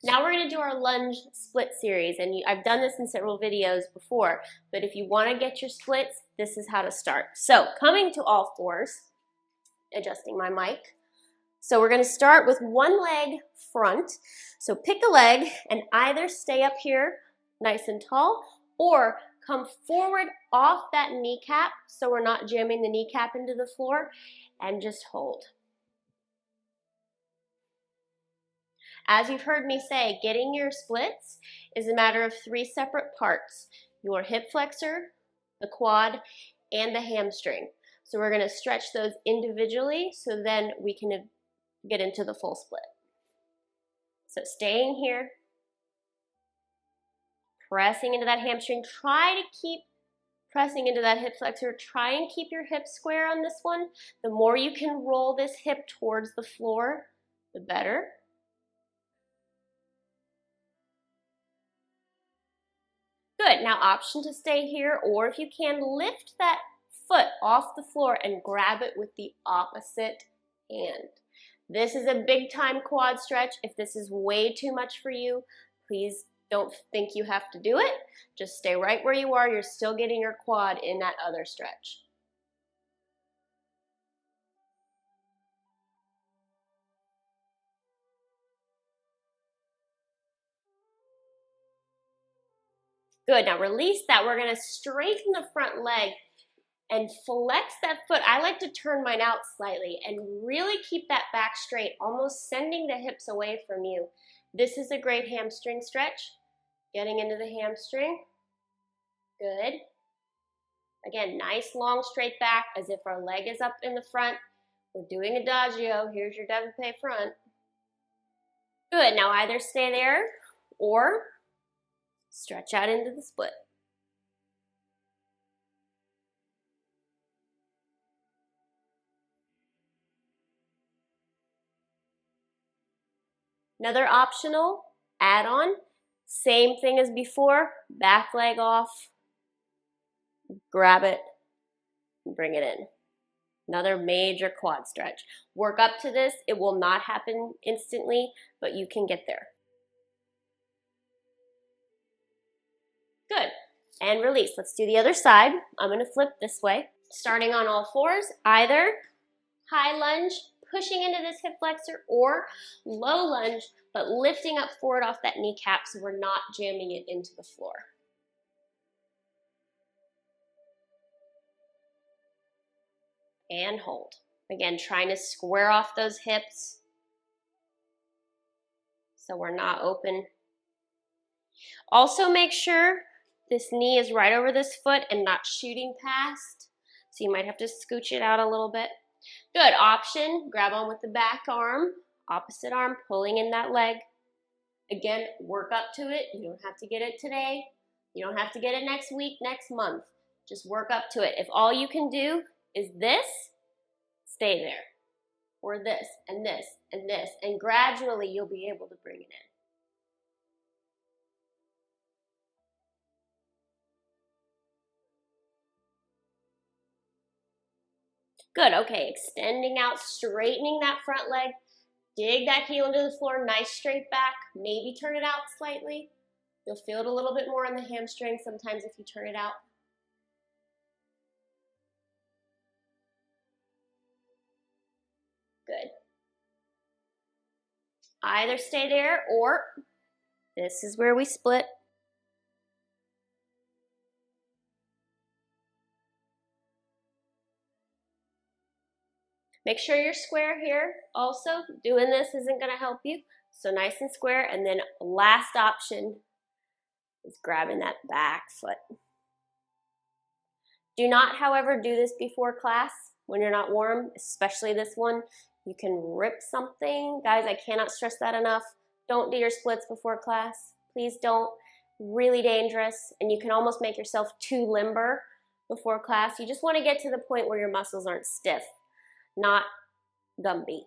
Now we're going to do our lunge split series, and I've done this in several videos before, but if you want to get your splits, this is how to start. So coming to all fours, adjusting my mic. So we're going to start with one leg front. So pick a leg and either stay up here nice and tall or come forward off that kneecap so we're not jamming the kneecap into the floor, and just hold. As you've heard me say, getting your splits is a matter of 3 separate parts: your hip flexor, the quad, and the hamstring. So we're going to stretch those individually so then we can get into the full split. So staying here, pressing into that hamstring. Try to keep pressing into that hip flexor. Try and keep your hips square on this one. The more you can roll this hip towards the floor, the better. Good. Now option to stay here, or if you can, lift that foot off the floor and grab it with the opposite hand. This is a big time quad stretch. If this is way too much for you, please don't think you have to do it. Just stay right where you are. You're still getting your quad in that other stretch. Good. Now release that. We're going to straighten the front leg and flex that foot. I like to turn mine out slightly and really keep that back straight, almost sending the hips away from you. This is a great hamstring stretch. Getting into the hamstring. Good. Again, nice long straight back as if our leg is up in the front. We're doing adagio. Here's your développé front. Good. Now either stay there or stretch out into the split. Another optional add-on, same thing as before, back leg off, grab it, and bring it in. Another major quad stretch. Work up to this. It will not happen instantly, but you can get there. Good. And release. Let's do the other side. I'm going to flip this way. Starting on all fours, either high lunge, pushing into this hip flexor, or low lunge, but lifting up forward off that kneecap so we're not jamming it into the floor. And hold. Again, trying to square off those hips so we're not open. Also make sure this knee is right over this foot and not shooting past. So you might have to scooch it out a little bit. Good. Option, grab on with the back arm, opposite arm, pulling in that leg. Again, work up to it. You don't have to get it today. You don't have to get it next week, next month. Just work up to it. If all you can do is this, stay there. Or this, and this, and this. And gradually you'll be able to bring it in. Good. Okay, extending out, straightening that front leg. Dig that heel into the floor, nice straight back. Maybe turn it out slightly. You'll feel it a little bit more on the hamstring sometimes if you turn it out. Good. Either stay there or this is where we split. Make sure you're square here. Also, doing this isn't going to help you. So nice and square. And then last option is grabbing that back foot. Do not, however, do this before class when you're not warm, especially this one. You can rip something. Guys, I cannot stress that enough. Don't do your splits before class. Please don't. Really dangerous. And you can almost make yourself too limber before class. You just want to get to the point where your muscles aren't stiff, not Gumby.